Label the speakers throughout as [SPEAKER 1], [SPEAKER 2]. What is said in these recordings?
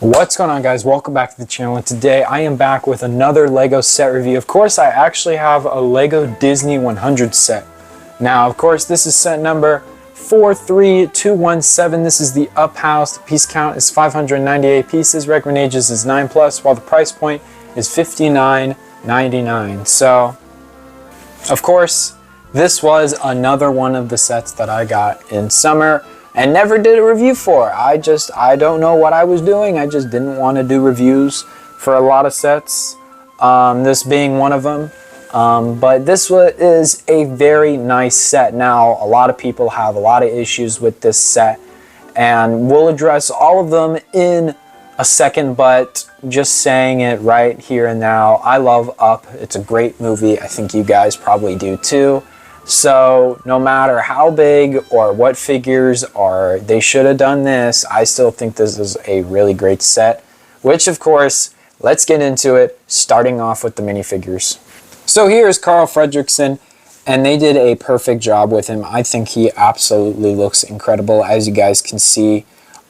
[SPEAKER 1] What's going on, guys? Welcome back to the channel, and today I am back with another Lego set review. Of course, I actually have a Lego Disney 100 set. Now, of course, this is set number 43217. This is the Up House. The piece count is 598 pieces. Recommend ages is 9+, while the price point is $59.99. So, of course, this was another one of the sets that I got in summer and never did a review for. I don't know what I was doing. I just didn't want to do reviews for a lot of sets, this being one of them. But this is a very nice set. Now, a lot of people have a lot of issues with this set, and we'll address all of them in a second, but just saying it right here and now, I love Up. It's a great movie. I think you guys probably do too. So no matter how big or what figures are, they should have done this, I still think this is a really great set, which of course, let's get into it, starting off with the minifigures. So here is Carl Fredricksen, and they did a perfect job with him. I think he absolutely looks incredible, as you guys can see.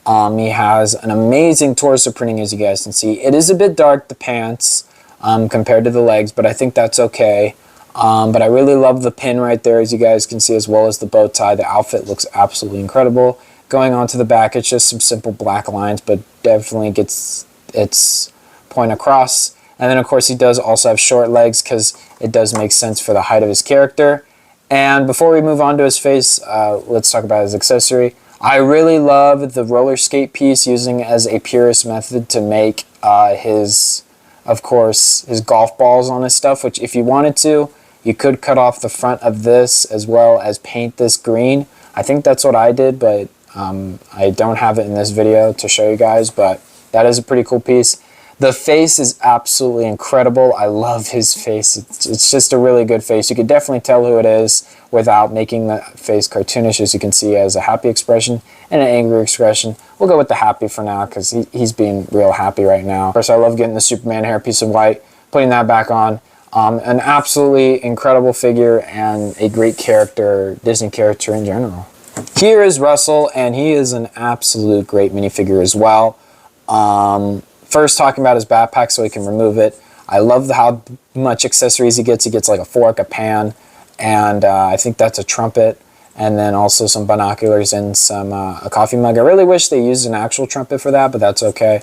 [SPEAKER 1] He has an amazing torso printing, as you guys can see. It is a bit dark, the pants, compared to the legs, but I think that's okay. But I really love the pin right there, as you guys can see, as well as the bow tie. The outfit looks absolutely incredible. Going on to the back, it's just some simple black lines, but definitely gets its point across. And then, of course, he does also have short legs because it does make sense for the height of his character. And before we move on to his face, let's talk about his accessory. I really love the roller skate piece, using as a purist method to make his golf balls on his stuff, which if you wanted to, you could cut off the front of this as well as paint this green. I think that's what I did, but I don't have it in this video to show you guys, but that is a pretty cool piece. The face is absolutely incredible. I love his face. It's just a really good face. You could definitely tell who it is without making the face cartoonish. As you can see, he has a happy expression and an angry expression. We'll go with the happy for now because he's being real happy right now. Of course, I love getting the Superman hairpiece of white, putting that back on. An absolutely incredible figure and a great character, Disney character in general. Here is Russell, and he is an absolute great minifigure as well. First, talking about his backpack so he can remove it. I love how much accessories he gets. He gets like a fork, a pan, and I think that's a trumpet, and then also some binoculars and a coffee mug. I really wish they used an actual trumpet for that, but that's okay.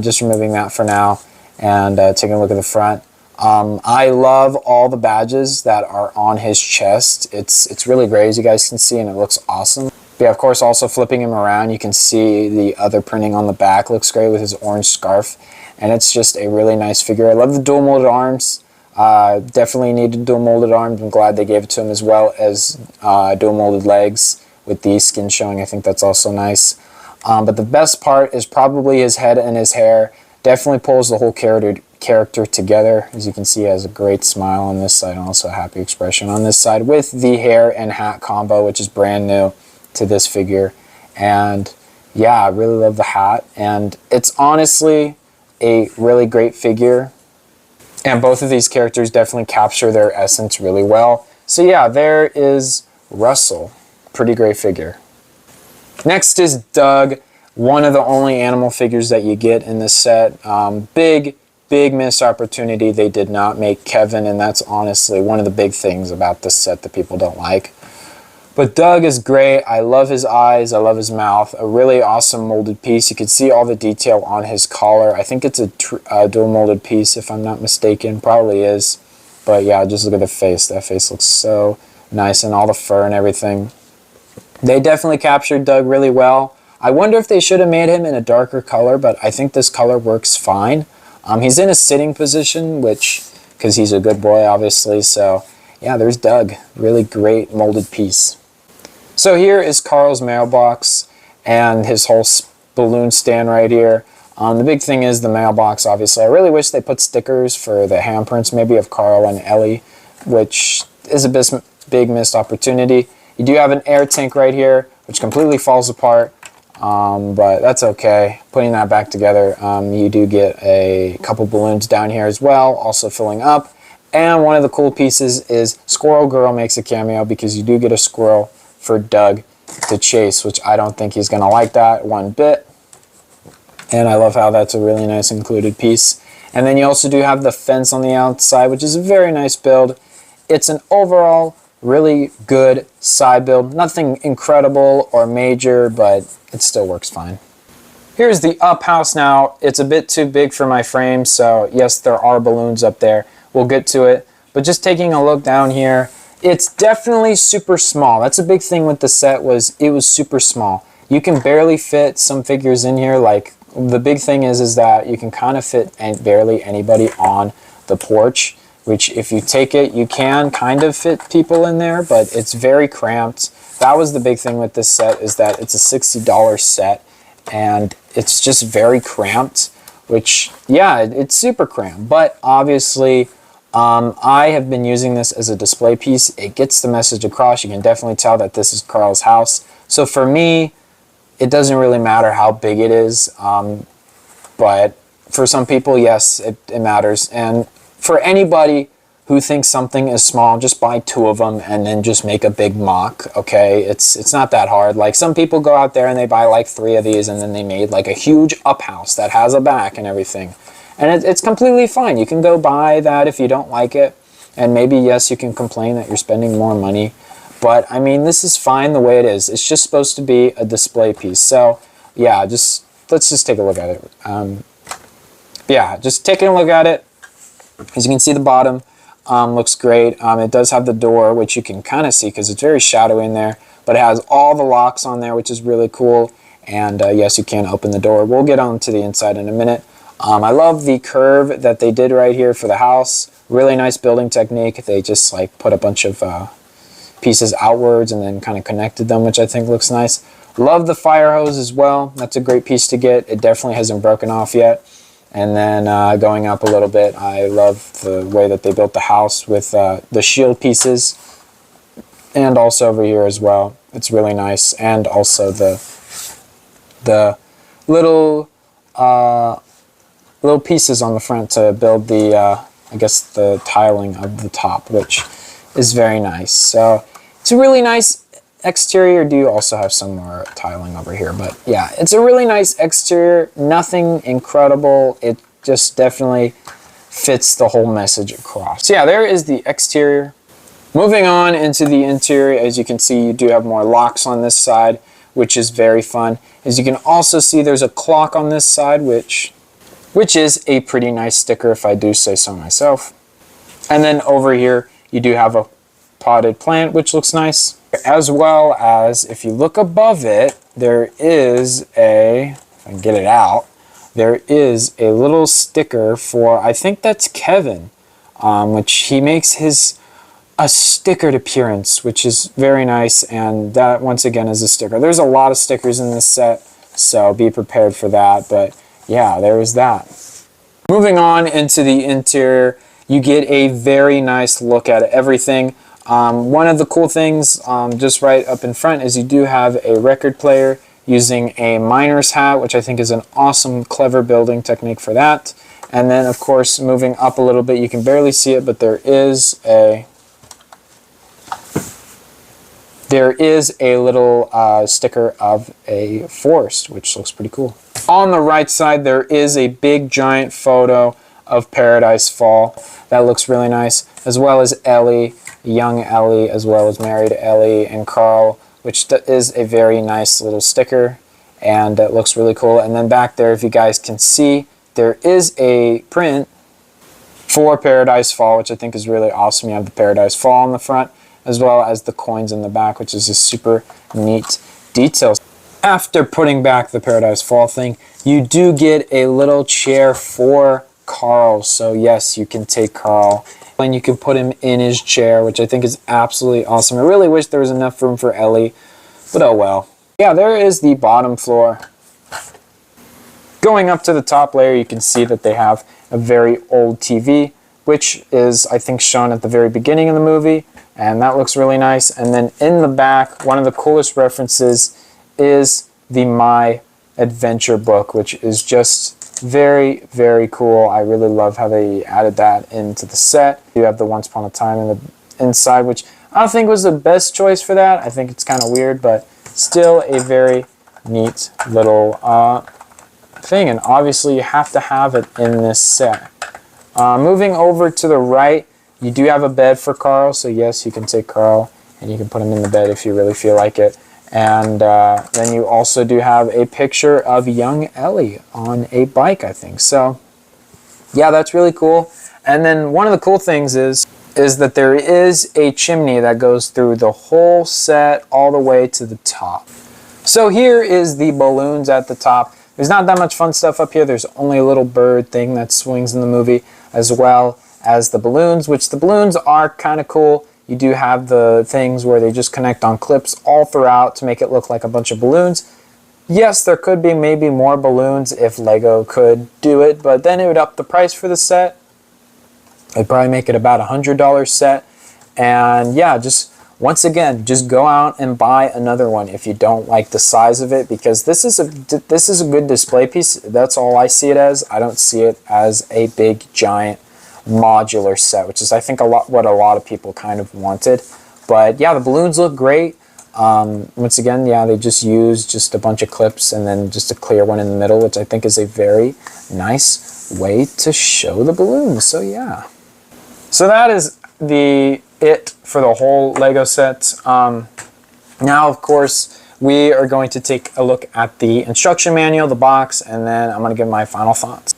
[SPEAKER 1] Just removing that for now, and taking a look at the front. I love all the badges that are on his chest. It's really great, as you guys can see, and it looks awesome. But yeah, of course, also flipping him around, you can see the other printing on the back looks great with his orange scarf, and it's just a really nice figure. I love the dual molded arms. Definitely needed dual molded arms. I'm glad they gave it to him, as well as dual molded legs with the skin showing. I think that's also nice. But the best part is probably his head and his hair. Definitely pulls the whole character together. As you can see, he has a great smile on this side and also a happy expression on this side with the hair and hat combo, which is brand new to this figure. And yeah, I really love the hat, and it's honestly a really great figure, and both of these characters definitely capture their essence really well. So yeah, there is Russell. Pretty great figure. Next is Doug, one of the only animal figures that you get in this set. Big missed opportunity. They did not make Kevin, and that's honestly one of the big things about this set that people don't like. But Doug is great. I love his eyes. I love his mouth. A really awesome molded piece. You can see all the detail on his collar. I think it's a dual molded piece, if I'm not mistaken. Probably is. But yeah, just look at the face. That face looks so nice, and all the fur and everything. They definitely captured Doug really well. I wonder if they should have made him in a darker color, but I think this color works fine. He's in a sitting position, because he's a good boy, obviously. So yeah, there's Doug. Really great molded piece. So here is Carl's mailbox and his whole balloon stand right here. The big thing is the mailbox, obviously. I really wish they put stickers for the handprints, maybe of Carl and Ellie, which is a big missed opportunity. You do have an air tank right here, which completely falls apart, but that's okay. Putting that back together, you do get a couple balloons down here as well, also filling up. And one of the cool pieces is Squirrel Girl makes a cameo, because you do get a squirrel for Doug to chase, which I don't think he's going to like that one bit. And I love how that's a really nice included piece. And then you also do have the fence on the outside, which is a very nice build. It's an overall really good side build. Nothing incredible or major, but it still works fine. Here's the up house now. It's a bit too big for my frame, so yes, there are balloons up there. We'll get to it. But just taking a look down here, it's definitely super small. That's a big thing with the set, was it was super small. You can barely fit some figures in here. Like, the big thing is that you can kind of fit barely anybody on the porch, which if you take it, you can kind of fit people in there, but it's very cramped. That was the big thing with this set, is that it's a $60 set, and it's just very cramped, which, yeah, it's super cramped. But obviously, I have been using this as a display piece. It gets the message across. You can definitely tell that this is Carl's house. So for me, it doesn't really matter how big it is, but for some people, yes, it matters. And for anybody who thinks something is small, just buy 2 of them and then just make a big mock, okay? It's not that hard. Like, some people go out there and they buy like 3 of these, and then they made like a huge up house that has a back and everything. And it's completely fine. You can go buy that if you don't like it. And maybe, yes, you can complain that you're spending more money. But, I mean, this is fine the way it is. It's just supposed to be a display piece. So, yeah, let's just take a look at it. Yeah, just taking a look at it. As you can see, the bottom looks great. It does have the door, which you can kind of see because it's very shadowy in there. But it has all the locks on there, which is really cool. And, yes, you can open the door. We'll get on to the inside in a minute. I love the curve that they did right here for the house. Really nice building technique. They just, like, put a bunch of pieces outwards and then kind of connected them, which I think looks nice. Love the fire hose as well. That's a great piece to get. It definitely hasn't broken off yet. And then going up a little bit, I love the way that they built the house with the shield pieces, and also over here as well. It's really nice. And also the little pieces on the front to build the I guess the tiling of the top, which is very nice. So it's a really nice exterior. Do also have some more tiling over here, but yeah, it's a really nice exterior. Nothing incredible. It just definitely fits the whole message across. So yeah, there is the exterior. Moving on into the interior, as you can see, you do have more locks on this side, which is very fun. As you can also see, there's a clock on this side, which is a pretty nice sticker, if I do say so myself. And then over here, you do have a potted plant, which looks nice. As well as, if you look above it, there is if I can get it out, there is a little sticker for, I think that's Kevin, which he makes a stickered appearance, which is very nice, and that, once again, is a sticker. There's a lot of stickers in this set, so be prepared for that, but yeah, there is that. Moving on into the interior, you get a very nice look at everything. One of the cool things just right up in front is you do have a record player using a miner's hat, which I think is an awesome, clever building technique for that. And then, of course, moving up a little bit, you can barely see it, but there is a little sticker of a forest, which looks pretty cool. On the right side, there is a big, giant photo of Paradise Fall. That looks really nice, as well as Ellie, young Ellie, as well as married Ellie and Carl, which is a very nice little sticker, and it looks really cool. And then back there, if you guys can see, there is a print for Paradise Fall, which I think is really awesome. You have the Paradise Fall on the front, as well as the coins in the back, which is a super neat detail. After putting back the Paradise Fall thing, you do get a little chair for Carl. So yes, you can take Carl and you can put him in his chair, which I think is absolutely awesome. I really wish there was enough room for Ellie, but oh well. Yeah, there is the bottom floor. Going up to the top layer, you can see that they have a very old TV, which is, I think, shown at the very beginning of the movie, and that looks really nice. And then in the back, one of the coolest references is the My Adventure book, which is just very, very cool. I really love how they added that into the set. You have the Once Upon a Time in the inside, which I don't think was the best choice for that. I think it's kind of weird, but still a very neat little thing, and obviously you have to have it in this set. Moving over to the right, you do have a bed for Carl, so yes, you can take Carl and you can put him in the bed if you really feel like it. And then you also do have a picture of young Ellie on a bike, I think. So yeah, that's really cool. And then one of the cool things is that there is a chimney that goes through the whole set all the way to the top. So here is the balloons at the top. There's not that much fun stuff up here. There's only a little bird thing that swings in the movie, as well as the balloons, which the balloons are kind of cool. You do have the things where they just connect on clips all throughout to make it look like a bunch of balloons. Yes, there could be maybe more balloons if Lego could do it, but then it would up the price for the set. It'd probably make it about $100 set. And yeah, just once again, just go out and buy another one if you don't like the size of it, because this is a good display piece. That's all I see it as. I don't see it as a big giant modular set, which is I think what a lot of people kind of wanted. But yeah, the balloons look great. Once again, yeah, they just use just a bunch of clips and then just a clear one in the middle, which I think is a very nice way to show the balloons. So yeah, so that is it for the whole Lego set. Now, of course, we are going to take a look at the instruction manual, the box, and then I'm going to give my final thoughts.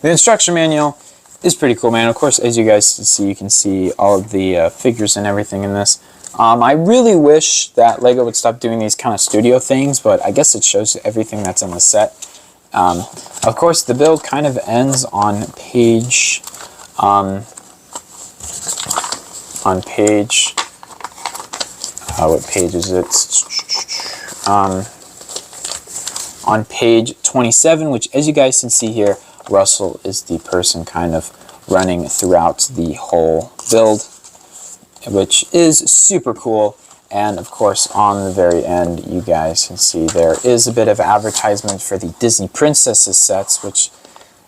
[SPEAKER 1] The instruction manual is pretty cool, man. Of course, as you guys see, you can see all of the figures and everything in this. I really wish that Lego would stop doing these kind of studio things, but I guess it shows everything that's in the set. Of course, the build kind of ends on page... what page is it? On page 27, which, as you guys can see here, Russell is the person kind of running throughout the whole build, which is super cool. And of course, on the very end, you guys can see there is a bit of advertisement for the Disney Princesses sets, which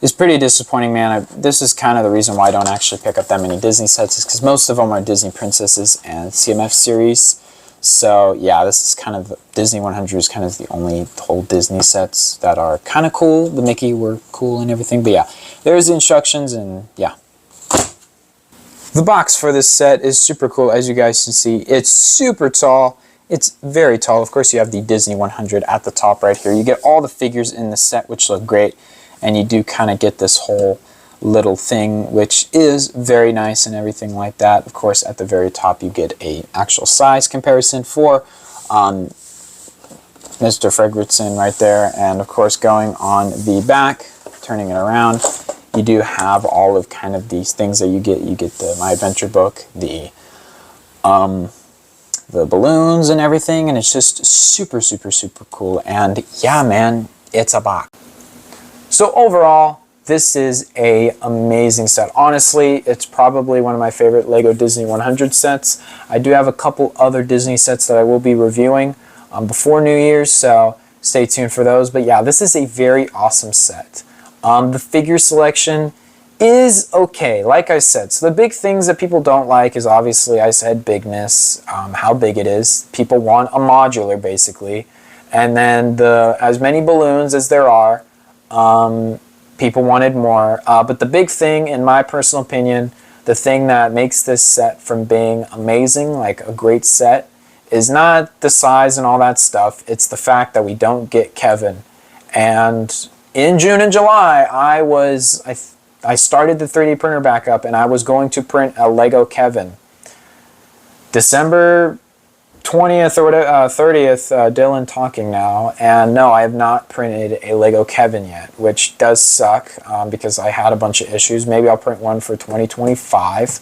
[SPEAKER 1] is pretty disappointing, man. This is kind of the reason why I don't actually pick up that many Disney sets, is because most of them are Disney Princesses and CMF series. So yeah, this is kind of, Disney 100 is kind of the only whole Disney sets that are kind of cool. The Mickey were cool and everything, but yeah, there's the instructions, and yeah. The box for this set is super cool, as you guys can see. It's super tall. It's very tall. Of course, you have the Disney 100 at the top right here. You get all the figures in the set, which look great, and you do kind of get this whole little thing, which is very nice and everything like that. Of course, at the very top, you get a actual size comparison for Mr. Fredricksen right there. And of course, going on the back, turning it around, you do have all of kind of these things that you get. You get the My Adventure book, the balloons and everything, and it's just super, super, super cool. And yeah, man, it's a box. So overall, this is an amazing set. Honestly, it's probably one of my favorite Lego Disney 100 sets. I do have a couple other Disney sets that I will be reviewing before New Year's, so stay tuned for those. But yeah, this is a very awesome set. The figure selection is okay, like I said. So the big things that people don't like is, obviously, I said bigness, how big it is. People want a modular, basically. And then as many balloons as there are, people wanted more. But the big thing, in my personal opinion, the thing that makes this set from being amazing, like a great set, is not the size and all that stuff. It's the fact that we don't get Kevin. And in June and July, I started the 3D printer back up, and I was going to print a Lego Kevin. December 20th or 30th, Dylan talking now, and no, I have not printed a Lego Kevin yet, which does suck because I had a bunch of issues. Maybe I'll print one for 2025.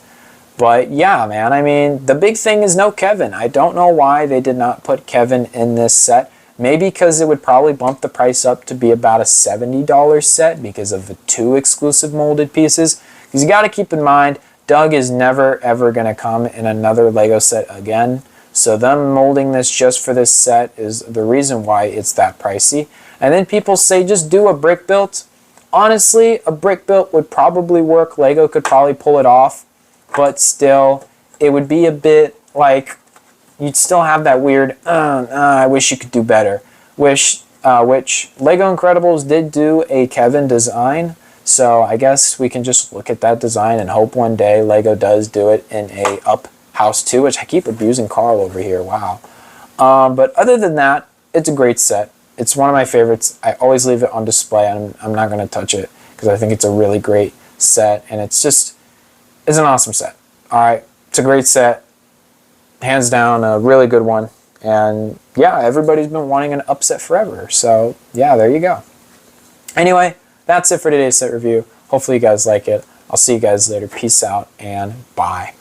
[SPEAKER 1] But yeah, man, I mean, the big thing is no Kevin. I don't know why they did not put Kevin in this set. Maybe because it would probably bump the price up to be about a $70 set because of the 2 exclusive molded pieces. Because you got to keep in mind, Doug is never ever going to come in another Lego set again. So them molding this just for this set is the reason why it's that pricey. And then people say just do a brick built. Honestly, a brick built would probably work. Lego could probably pull it off. But still, it would be a bit like, you'd still have that weird, I wish you could do better. Wish which Lego Incredibles did do a Kevin design. So I guess we can just look at that design and hope one day Lego does do it in a Up House 2, which I keep abusing Carl over here. Wow. But other than that, it's a great set. It's one of my favorites. I always leave it on display. I'm not going to touch it because I think it's a really great set, and it's an awesome set. All right, it's a great set. Hands down, a really good one. And yeah, everybody's been wanting an Up set forever. So yeah, there you go. Anyway, that's it for today's set review. Hopefully you guys like it. I'll see you guys later. Peace out and bye.